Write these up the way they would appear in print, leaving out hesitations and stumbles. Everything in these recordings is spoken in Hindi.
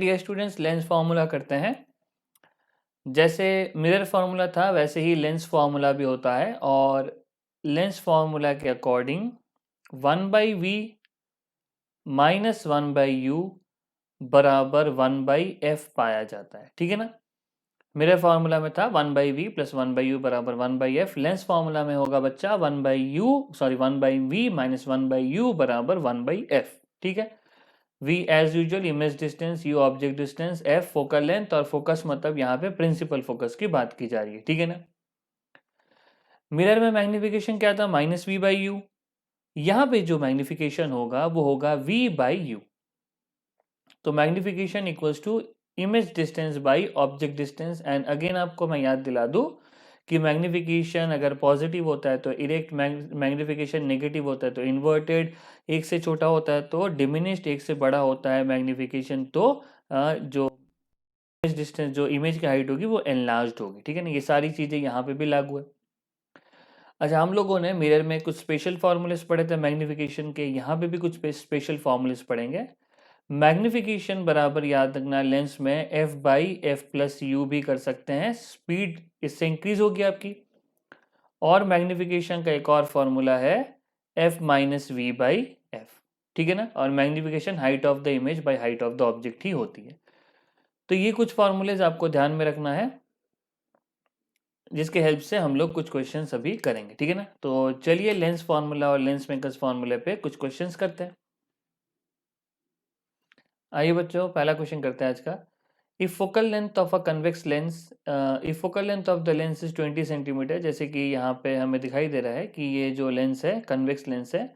ये स्टूडेंट्स लेंस फार्मूला करते हैं। जैसे मिरर फार्मूला था वैसे ही लेंस फार्मूला भी होता है, और लेंस फार्मूला के अकॉर्डिंग 1/v माइनस 1/u बराबर 1/f पाया जाता है। ठीक है ना। मेरे फार्मूला में था 1/v प्लस 1/u बराबर 1/f। लेंस फार्मूला में होगा बच्चा 1/v माइनस 1/u बराबर 1/f। ठीक है। v as usual image distance, u object distance, f focal length, और फोकस मतलब यहाँ पे प्रिंसिपल फोकस की बात की जा रही है। ठीक है ना। मिरर में मैग्निफिकेशन क्या था? -v/u। यहाँ पे जो मैग्निफिकेशन होगा वो होगा v/u। तो magnification equals to image distance by object distance. And again आपको मैं याद दिला दूं कि मैग्निफिकेशन अगर पॉजिटिव होता है तो इरेक्ट, मैग्निफिकेशन नेगेटिव होता है तो इन्वर्टेड, एक से छोटा होता है तो डिमिनिश्ड, एक से बड़ा होता है मैग्निफिकेशन तो जो इमेज डिस्टेंस, जो इमेज की हाइट होगी वो एनलार्ज्ड होगी। ठीक है ना। ये सारी चीज़ें यहाँ पे भी लागू है। अच्छा, हम लोगों ने मिरर में कुछ स्पेशल फॉर्मूलेस पढ़े थे मैग्निफिकेशन के, यहाँ पे भी कुछ स्पेशल फॉर्मूलेस पढ़ेंगे। मैग्निफिकेशन बराबर याद रखना लेंस में f/f+u भी कर सकते हैं, स्पीड इससे इंक्रीज होगी आपकी। और मैग्निफिकेशन का एक और फॉर्मूला है f-v/f। ठीक है ना। और magnification height of the image by height of the object ही होती है। तो ये कुछ फॉर्मूलेज आपको ध्यान में रखना है, जिसके हेल्प से हम लोग कुछ क्वेश्चंस अभी करेंगे। ठीक है ना। तो चलिए लेंस फार्मूला और लेंस मेकर्स फार्मूले पे कुछ क्वेश्चंस करते हैं। आइए बच्चों, पहला क्वेश्चन करते हैं आज का। If focal length of a convex lens, if focal length of the lens is 20 centimetre, जैसे कि यहाँ पे हमें दिखाई दे रहा है कि ये जो लेंस है कन्वेक्स लेंस है,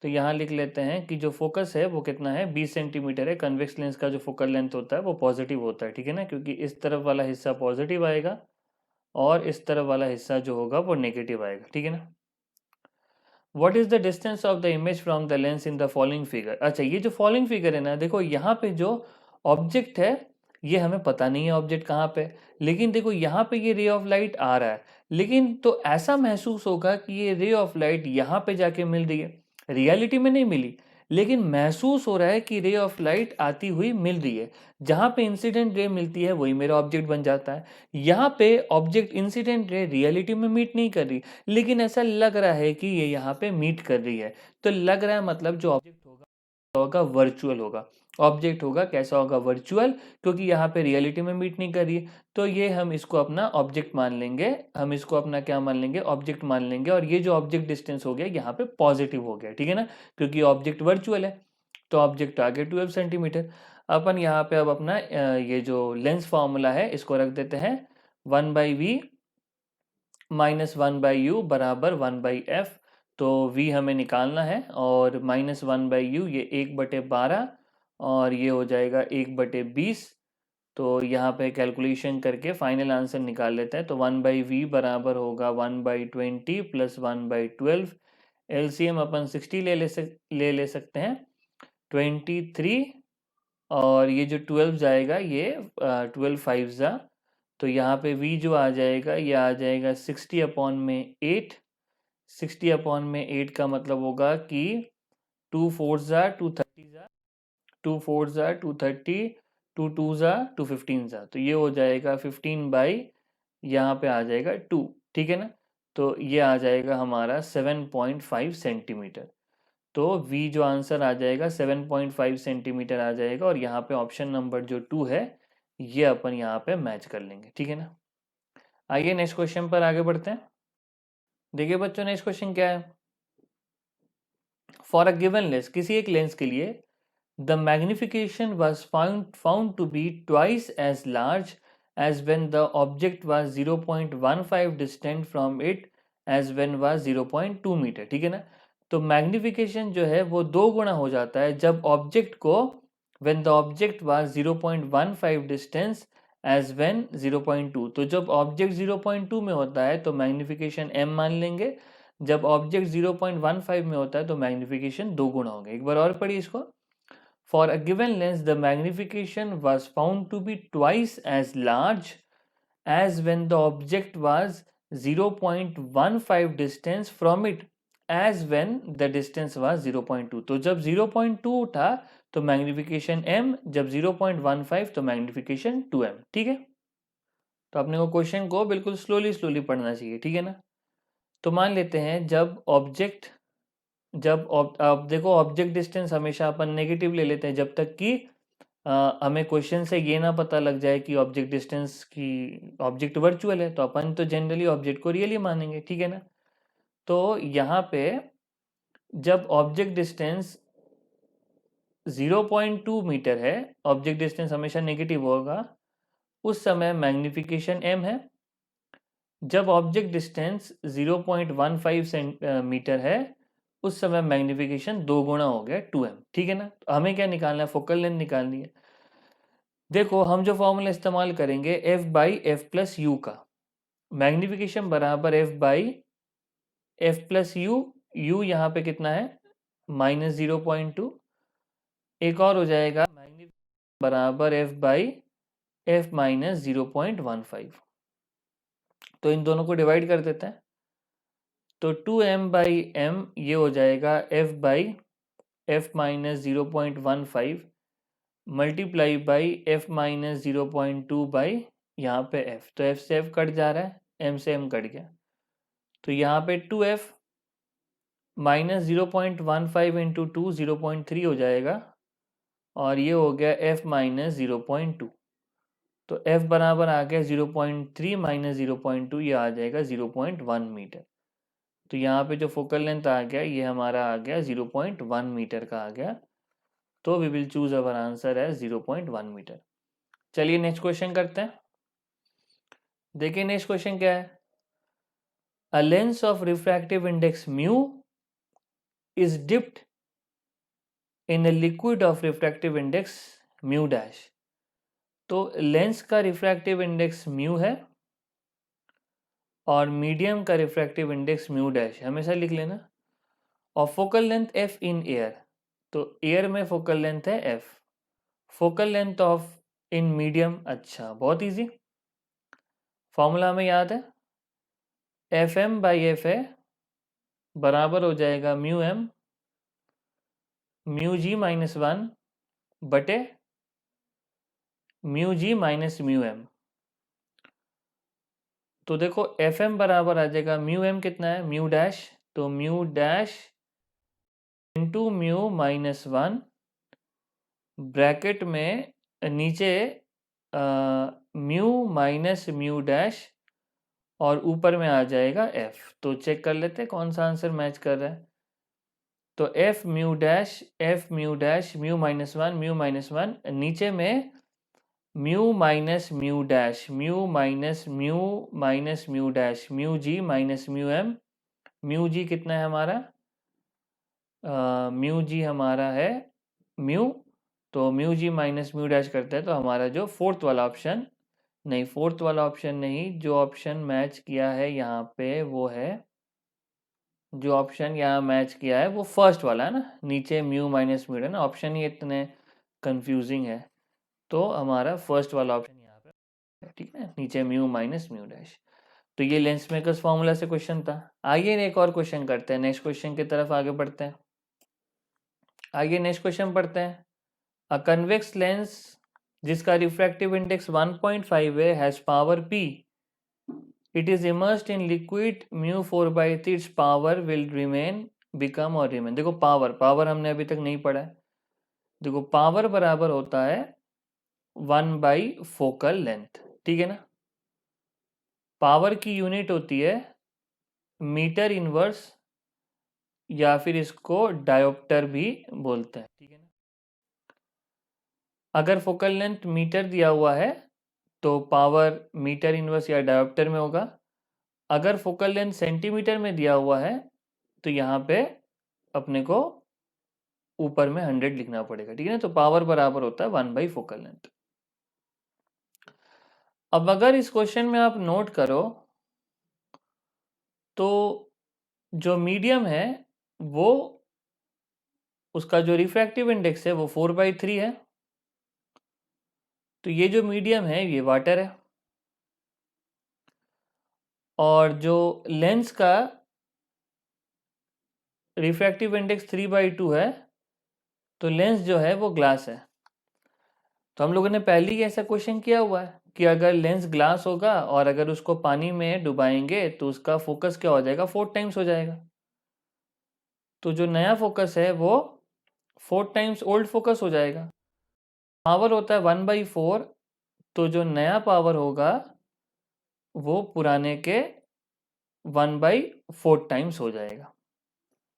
तो यहाँ लिख लेते हैं कि जो फोकस है वो कितना है, 20 सेंटीमीटर है। कन्वेक्स लेंस का जो फोकल लेंथ होता है वो पॉजिटिव होता है। ठीक है ना, क्योंकि इस तरफ वाला हिस्सा पॉजिटिव आएगा और इस तरफ वाला हिस्सा जो होगा वो नेगेटिव आएगा। ठीक है ना। What is the distance of the image from the lens in the following figure? अच्छा, ये जो फॉलोइंग फिगर है ना, देखो यहाँ पे जो ऑब्जेक्ट है ये हमें पता नहीं है ऑब्जेक्ट कहाँ पे, लेकिन देखो यहाँ पे ये रे ऑफ लाइट आ रहा है, लेकिन तो ऐसा महसूस होगा कि ये रे ऑफ लाइट यहाँ पे जाके मिल रही है। रियलिटी में नहीं मिली, लेकिन महसूस हो रहा है कि रे ऑफ लाइट आती हुई मिल रही है। जहाँ पे इंसिडेंट रे मिलती है वही मेरा ऑब्जेक्ट बन जाता है। यहाँ पे ऑब्जेक्ट इंसिडेंट रे रियलिटी में मीट नहीं कर रही, लेकिन ऐसा लग रहा है कि ये यहाँ पे मीट कर रही है। तो लग रहा है मतलब जो ऑब्जेक्ट होगा वर्चुअल होगा। ऑब्जेक्ट होगा कैसा होगा? वर्चुअल, क्योंकि यहाँ पे रियलिटी में मीट नहीं कर रही है। तो ये हम इसको अपना ऑब्जेक्ट मान लेंगे, हम इसको अपना क्या मान लेंगे? ऑब्जेक्ट मान लेंगे। और ये जो ऑब्जेक्ट डिस्टेंस हो गया यहाँ पे पॉजिटिव हो गया। ठीक है ना, क्योंकि ऑब्जेक्ट वर्चुअल है। तो ऑब्जेक्ट आ गया 12 सेंटीमीटर। अपन यहाँ पे अब अपना ये जो लेंस फार्मूला है इसको रख देते हैं 1/v माइनस 1/u बराबर 1/f। तो v हमें निकालना है और -1/u ये 1/12 और ये हो जाएगा 1/20। तो यहाँ पे कैलकुलेशन करके फाइनल आंसर निकाल लेते हैं। तो 1/v बराबर होगा 1/20 प्लस 1/12। एलसीएम अपन 60 ले सकते हैं, 23। और ये जो 12 जाएगा ये 12 5 जा, तो यहाँ पे v जो आ जाएगा ये आ जाएगा 60/8। 60/8 का मतलब होगा कि 2 4 जा 230 जा, 2 4 जा 230, 2 2 जा 215 जा, तो ये हो जाएगा 15 बाई यहाँ पे आ जाएगा 2। ठीक है ना। तो ये आ जाएगा हमारा 7.5 सेंटीमीटर। तो v जो आंसर आ जाएगा 7.5 सेंटीमीटर आ जाएगा। और यहाँ पे ऑप्शन नंबर जो 2 है ये अपन यहाँ पे मैच कर लेंगे। ठीक है ना। आइए नेक्स्ट क्वेश्चन पर आगे बढ़ते हैं। देखिए बच्चों, नेक्स्ट क्वेश्चन क्या है। फॉर अ गिवन लेंस, किसी एक लेंस के लिए the magnification was found to be twice as large as when the object was 0.15 distant from it as when was 0.2 metre. ठीक है ना। तो मैग्निफिकेशन जो है वो 2 गुना हो जाता है जब ऑब्जेक्ट को when the object was 0.15 distance as when 0.2। तो जब ऑब्जेक्ट 0.2 में होता है तो मैग्निफिकेशन m मान लेंगे, जब ऑब्जेक्ट 0.15 में होता है तो मैग्निफिकेशन 2 गुना होगा। एक बार और पढ़िए इसको। For a given lens the magnification was found to be twice as large as when the object was 0.15 distance from it as when the distance was 0.2। तो जब 0.2 था तो मैग्निफिकेशन m, जब 0.15 तो मैग्निफिकेशन 2m। ठीक है, तो अपने को क्वेश्चन को बिल्कुल स्लोली स्लोली पढ़ना चाहिए, ठीक है ना। तो मान लेते हैं अब देखो ऑब्जेक्ट डिस्टेंस हमेशा अपन नेगेटिव ले लेते हैं जब तक कि हमें क्वेश्चन से ये ना पता लग जाए कि ऑब्जेक्ट डिस्टेंस की ऑब्जेक्ट वर्चुअल है, तो अपन तो जनरली ऑब्जेक्ट को रियली मानेंगे, ठीक है ना। तो यहाँ पे जब ऑब्जेक्ट डिस्टेंस 0.2 मीटर है, ऑब्जेक्ट डिस्टेंस हमेशा नेगेटिव होगा, उस समय मैग्निफिकेशन m है। जब ऑब्जेक्ट डिस्टेंस 0.15 मीटर है, उस समय मैग्निफिकेशन 2 गुना हो गया 2m, ठीक है ना। तो हमें क्या निकालना है, फोकल लेंथ निकालनी है। देखो हम जो फॉर्मूला इस्तेमाल करेंगे f by F plus you का, मैग्निफिकेशन बराबर f by F plus you यहाँ पे कितना है -0.2, एक और हो जाएगा मैग्निफिकेशन बराबर f बाई एफ माइनस 0.15। तो इन दोनों को डिवाइड कर देते हैं, तो 2m बाई एम ये हो जाएगा f by F minus 0.15 multiply by F minus 0.2 by यहाँ पे f, तो f से f कट जा रहा है, m से m कट गया, तो यहाँ पे 2f माइनस 0.15 इंटू 2 0.3 हो जाएगा, और ये हो गया f माइनस 0.2। तो f बराबर आ गया 0.3 माइनस 0.2, ये आ जाएगा 0.1 मीटर। तो यहाँ पे जो फोकल लेंथ आ गया ये हमारा आ गया 0.1 मीटर का आ गया, तो we will choose our answer as 0.1 metre. चलिए नेक्स्ट क्वेश्चन करते हैं। देखिए नेक्स्ट क्वेश्चन क्या है, a lens of refractive index mu is dipped in a liquid of refractive index mu dash. तो लेंस का रिफ्रैक्टिव इंडेक्स म्यू है और मीडियम का रिफ्रैक्टिव इंडेक्स म्यू डैश, हमेशा लिख लेना। और focal length f in air, तो एयर में फोकल लेंथ है f, focal length of in medium, अच्छा बहुत इजी, फॉर्मूला हमें याद है, F M by F A बराबर हो जाएगा mu M mu G minus 1 बटे mu G minus mu M. तो देखो एफ एम बराबर आ जाएगा म्यू एम कितना है म्यू डैश, तो mu dash into mu minus 1 bracket में नीचे म्यू माइनस म्यू डैश और ऊपर में आ जाएगा एफ। तो चेक कर लेते हैं कौन सा आंसर मैच कर रहा है। तो F mu dash mu minus 1 mu minus 1, नीचे में mu minus mu dash mu minus mu dash mu G minus mu M. Mu G कितना है हमारा, म्यू जी हमारा है म्यू, तो mu G minus mu dash करते हैं तो हमारा जो फोर्थ वाला ऑप्शन नहीं, जो ऑप्शन मैच किया है यहाँ पे वो है, जो ऑप्शन यहाँ मैच किया है वो फर्स्ट वाला है ना, नीचे म्यू माइनस म्यू है ना, ऑप्शन ही इतने कंफ्यूजिंग है, तो हमारा फर्स्ट वाला ऑप्शन यहाँ पे, ठीक है, नीचे म्यू माइनस म्यू डैश। तो ये लेंस मेकर्स फॉर्मूला से क्वेश्चन था। आइए एक और क्वेश्चन करते हैं, नेक्स्ट क्वेश्चन की तरफ आगे बढ़ते हैं। आइए नेक्स्ट क्वेश्चन पढ़ते हैं। अ कन्वेक्स लेंस जिसका रिफ्रैक्टिव इंडेक्स 1.5 है has power p, it is immersed in liquid mu 4/3, it's power will remain become और रिमेन। देखो पावर हमने अभी तक नहीं पढ़ा है। देखो पावर बराबर होता है 1 बाई फोकल लेंथ, ठीक है ना। पावर की यूनिट होती है मीटर इनवर्स, या फिर इसको डायोप्टर भी बोलते हैं, ठीक है ना। अगर फोकल लेंथ मीटर दिया हुआ है तो पावर मीटर इनवर्स या डायोप्टर में होगा। अगर फोकल लेंथ सेंटीमीटर में दिया हुआ है तो यहाँ पे अपने को ऊपर में 100 लिखना पड़ेगा, ठीक है ना। तो पावर बराबर होता है 1 बाई फोकल लेंथ। अब अगर इस क्वेश्चन में आप नोट करो तो जो मीडियम है वो, उसका जो रिफ्रैक्टिव इंडेक्स है वो 4/3 है, तो ये जो मीडियम है ये वाटर है। और जो लेंस का रिफ्रैक्टिव इंडेक्स 3/2 है, तो लेंस जो है वो ग्लास है। तो हम लोगों ने पहले ही ऐसा क्वेश्चन किया हुआ है कि अगर लेंस ग्लास होगा और अगर उसको पानी में डुबाएंगे तो उसका फोकस क्या हो जाएगा, 4 टाइम्स हो जाएगा। तो जो नया फोकस है वो 4 टाइम्स ओल्ड फोकस हो जाएगा। पावर होता है 1/4, तो जो नया पावर होगा वो पुराने के 1/4 टाइम्स हो जाएगा।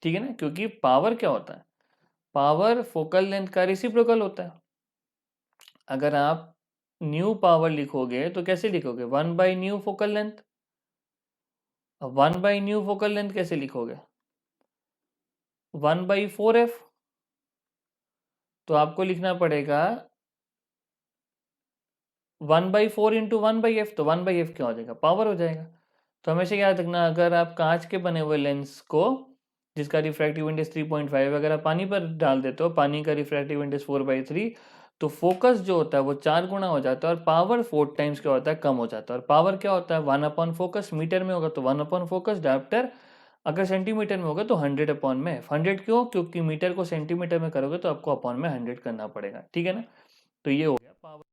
ठीक है ना, क्योंकि पावर क्या होता है, पावर फोकल लेंथ का रेसिप्रोकल होता है। अगर आप न्यू पावर लिखोगे तो कैसे लिखोगे, 1/न्यू फोकल लेंथ। 1/न्यू फोकल लेंथ कैसे लिखोगे, 1/4f। तो आपको लिखना पड़ेगा 1/4 इंटू 1/f, तो 1/f क्या हो जाएगा, पावर हो जाएगा। तो हमेशा याद रखना, अगर आप कांच के बने हुए लेंस को जिसका रिफ्रैक्टिव इंडेक्स 3.5 अगर आप पानी पर डाल देते हो, पानी का रिफ्रैक्टिव इंडेक्स 4/3, तो फोकस जो होता है वो 4 गुना हो जाता है और पावर 4 टाइम्स क्या होता है, कम हो जाता है। और पावर क्या होता है, 1/फोकस, मीटर में होगा तो 1/फोकस डायप्टर, अगर सेंटीमीटर में होगा तो 100/में। 100 क्यों, क्योंकि मीटर को सेंटीमीटर में करोगे तो आपको अपॉन में 100 करना पड़ेगा। ठीक है ना, तो ये हो गया पावर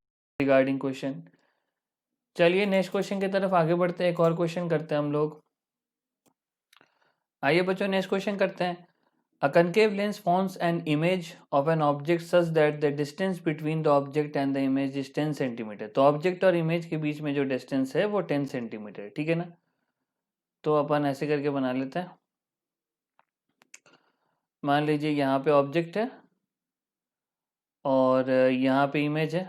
रिगार्डिंग क्वेश्चन। चलिए नेक्स्ट क्वेश्चन की तरफ आगे बढ़ते हैं, एक और क्वेश्चन करते हैं हम लोग। आइए बच्चों नेक्स्ट क्वेश्चन करते हैं। A concave lens forms an image of an object such that the distance between the object and the image is 10 centimetre. तो ऑब्जेक्ट और इमेज के बीच में जो डिस्टेंस है वो 10 सेंटीमीटर। ठीक है ना, तो अपन ऐसे करके बना लेते हैं। मान लीजिए यहाँ पे ऑब्जेक्ट है और यहाँ पे इमेज है।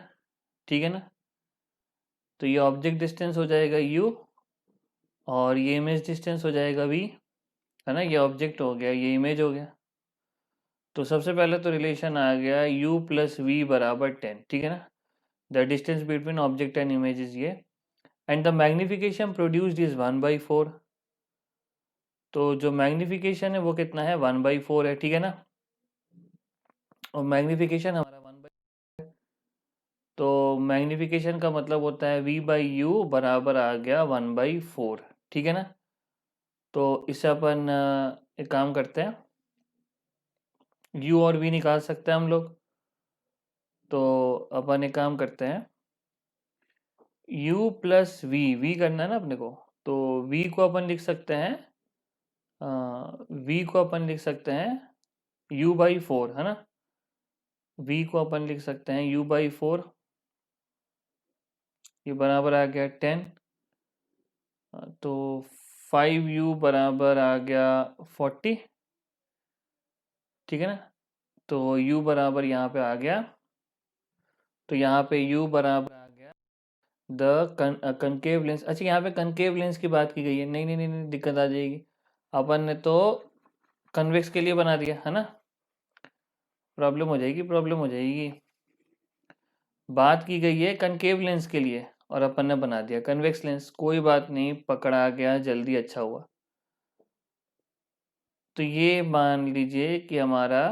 ठीक है ना, तो ये ऑब्जेक्ट डिस्टेंस हो जाएगा u और ये इमेज डिस्टेंस हो जाएगा v, है ना। ये ऑब्जेक्ट हो गया, ये इमेज हो गया। तो सबसे पहले तो रिलेशन आ गया u प्लस वी बराबर 10। ठीक है ना, the distance between object and image is ये, and the magnification produced is 1/4। तो जो मैग्निफिकेशन है वो कितना है, 1/4 है। ठीक है ना, और मैग्निफिकेशन हमारा 1/4, तो मैग्निफिकेशन का मतलब होता है v/u बराबर आ गया 1/4। ठीक है ना, तो इससे अपन एक काम करते हैं, u और v निकाल सकते हैं हम लोग। तो अपन एक काम करते हैं, u प्लस v करना है ना अपने को, तो v को अपन लिख सकते हैं, v को अपन लिख सकते हैं u/4, है ना। v को अपन लिख सकते हैं u/4, ये बराबर आ गया 10। तो 5u बराबर आ गया 40। ठीक है ना, तो u बराबर यहाँ पे आ गया, तो यहाँ पे u बराबर आ गया द कनकेव लेंस। अच्छा, यहाँ पे कनकेव लेंस की बात की गई है, नहीं नहीं नहीं, नहीं दिक्कत आ जाएगी। अपन ने तो कन्वेक्स के लिए बना दिया है ना, प्रॉब्लम हो जाएगी, प्रॉब्लम हो जाएगी। बात की गई है कनकेव लेंस के लिए और अपन ने बना दिया कन्वेक्स लेंस। कोई बात नहीं, पकड़ा गया जल्दी, अच्छा हुआ। तो ये मान लीजिए कि हमारा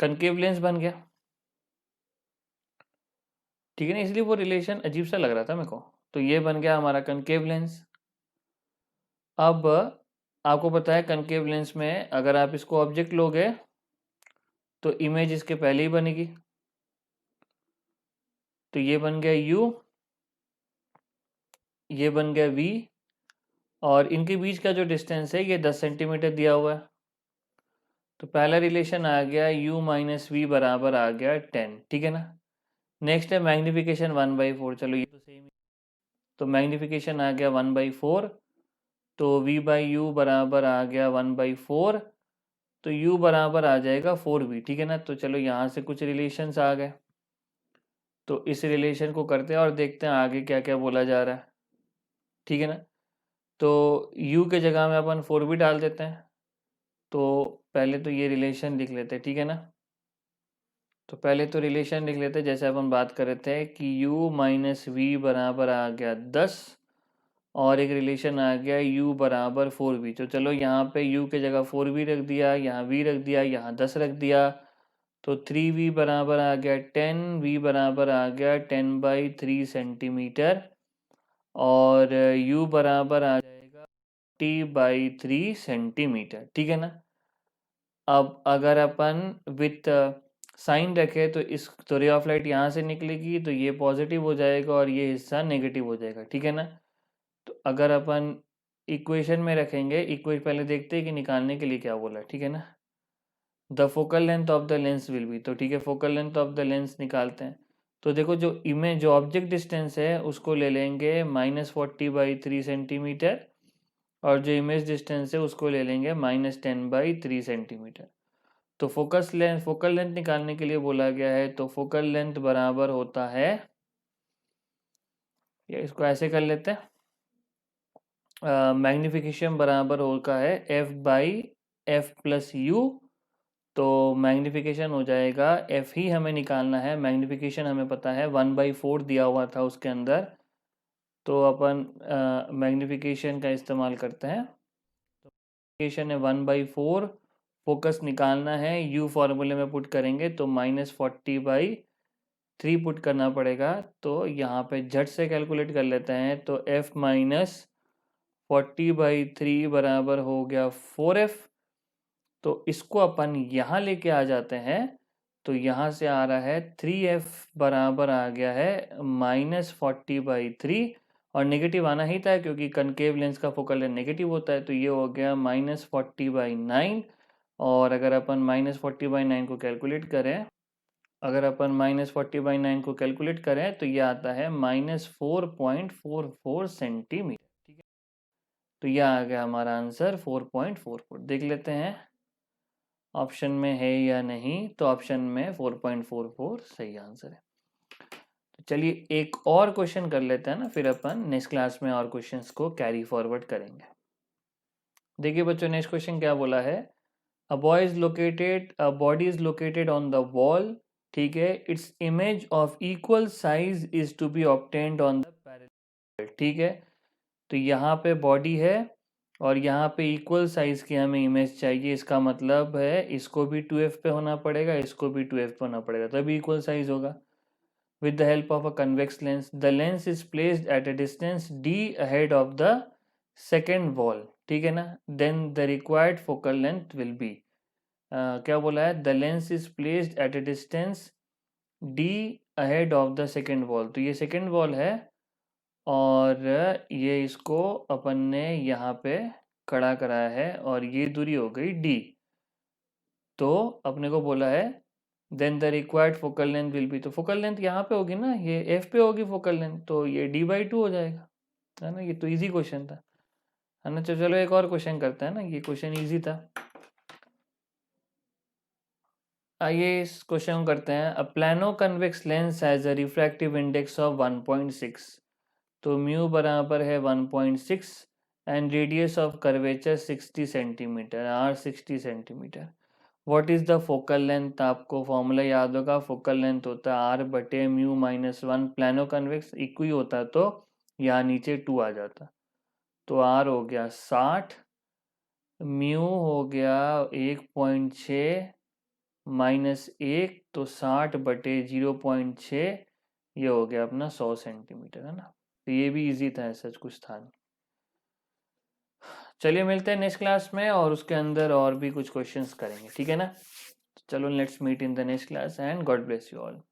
कनकेव लेंस बन गया। ठीक है ना, इसलिए वो रिलेशन अजीब सा लग रहा था मेरे को। तो ये बन गया हमारा कनकेव लेंस। अब आपको पता है कनकेव लेंस में अगर आप इसको ऑब्जेक्ट लोगे तो इमेज इसके पहले ही बनेगी। तो ये बन गया u, ये बन गया v, और इनके बीच का जो डिस्टेंस है ये 10 सेंटीमीटर दिया हुआ है। तो पहला रिलेशन आ गया u माइनस वी बराबर आ गया 10। ठीक है ना, नेक्स्ट है मैग्निफिकेशन 1/4। चलो ये तो सेम ही, तो मैग्निफिकेशन आ गया 1/4, तो v/u बराबर आ गया 1/4, तो u बराबर आ जाएगा 4v। ठीक है ना, तो चलो यहाँ से कुछ रिलेशंस आ गए, तो इस रिलेशन को करते हैं और देखते हैं आगे क्या क्या बोला जा रहा है। ठीक है ना, तो u के जगह में अपन 4v डाल देते हैं। तो पहले तो ये रिलेशन लिख लेते हैं। ठीक है ना, तो पहले तो रिलेशन लिख लेते हैं जैसे अपन बात कर रहे थे कि u माइनस वी बराबर आ गया 10, और एक रिलेशन आ गया u बराबर 4v। तो चलो यहाँ पे u के जगह 4v रख दिया, यहाँ v रख दिया, यहाँ 10 रख दिया, तो 3v बराबर आ गया 10, v बराबर आ गया 10/3 सेंटीमीटर, और u बराबर आ जाएगा 40/3 सेंटीमीटर, ठीक है ना। अब अगर अपन विथ साइन रखे तो इस तो रे ऑफ लाइट यहाँ से निकलेगी तो ये पॉजिटिव हो जाएगा और ये हिस्सा नेगेटिव हो जाएगा, ठीक है ना। तो अगर अपन इक्वेशन में रखेंगे, इक्वेशन पहले देखते हैं कि निकालने के लिए क्या बोला, ठीक है ना। The focal length of the lens will be, तो ठीक है focal length of the lens निकालते हैं। तो देखो जो ऑब्जेक्ट डिस्टेंस है उसको ले लेंगे -40/3 सेंटीमीटर और जो इमेज डिस्टेंस है उसको ले लेंगे -10/3 सेंटीमीटर। तो फोकल लेंथ निकालने के लिए बोला गया है, तो फोकल लेंथ बराबर होता है, या इसको ऐसे कर लेते हैं, मैग्निफिकेशन बराबर होता है F/F+U। तो मैग्निफिकेशन हो जाएगा, F ही हमें निकालना है, मैग्निफिकेशन हमें पता है 1/4 दिया हुआ था उसके अंदर, तो अपन मैग्निफिकेशन का इस्तेमाल करते हैं। तो मैग्निफिकेशन है 1/4, फोकस निकालना है, U फॉर्मूले में पुट करेंगे तो -40/3 पुट करना पड़ेगा। तो यहाँ पे झट से कैलकुलेट कर लेते हैं, तो F-40/3 बराबर हो गया 4F। तो इसको अपन यहाँ लेके आ जाते हैं, तो यहाँ से आ रहा है 3F बराबर आ गया है -40/3, और नेगेटिव आना ही था क्योंकि कनकेव लेंस का फोकल लेंथ नेगेटिव होता है, तो ये हो गया -40/9। और अगर अपन -40/9 को कैलकुलेट करें, तो ये आता है -4.44 सेंटीमीटर, ठीक है। तो ये आ गया हमारा आंसर 4.44। देख लेते हैं ऑप्शन में है या नहीं, तो ऑप्शन में 4.44 सही आंसर है। तो चलिए एक और क्वेश्चन कर लेते हैं ना, फिर अपन नेक्स्ट क्लास में और क्वेश्चंस को कैरी फॉरवर्ड करेंगे। देखिए बच्चों, नेक्स्ट क्वेश्चन क्या बोला है, a body is located on the wall, ठीक है, its image of equal size is to be obtained on the parallel, ठीक है। तो यहाँ पे बॉडी है और यहाँ पे इक्वल साइज की हमें इमेज चाहिए, इसका मतलब है इसको भी 2F पे होना पड़ेगा, इसको भी 2F पे होना पड़ेगा, तभी इक्वल साइज होगा। With the help of a convex lens, the lens is placed at a distance D ahead of the second wall, ठीक है ना, then the required focal length will be, क्या बोला है, the lens is placed at a distance D ahead of the second wall. तो ये सेकेंड वॉल है और ये इसको अपन ने यहाँ पे खड़ा कराया है और ये दूरी हो गई D। तो अपने को बोला है then the required focal length will be, तो फोकल लेंथ यहाँ पे होगी ना, ये F पे होगी फोकल लेंथ, तो ये D/2 हो जाएगा, है ना। ये तो इजी क्वेश्चन था, है ना। चलो एक और क्वेश्चन करते हैं ना, ये क्वेश्चन इजी था। आइए इस क्वेश्चन को करते हैं। A plano convex lens has a refractive index of 1.6, तो म्यू बराबर है 1.6 and radius of curvature 60 centimetre, R 60 centimetre. What is the focal length, आपको फॉर्मूला याद होगा, फोकल लेंथ होता है R/μ-1, प्लानो कन्वेक्स इक्वी होता तो यहाँ नीचे 2 आ जाता, तो R हो गया 60, म्यू हो गया 1.6 -1, तो 60/0.6, ये हो गया अपना 100 सेंटीमीटर, है ना। तो ये भी इजी था, ऐसा कुछ था नहीं। चलिए मिलते हैं नेक्स्ट क्लास में और उसके अंदर और भी कुछ क्वेश्चंस करेंगे, ठीक है ना। चलो let's meet in the next class and God bless you all.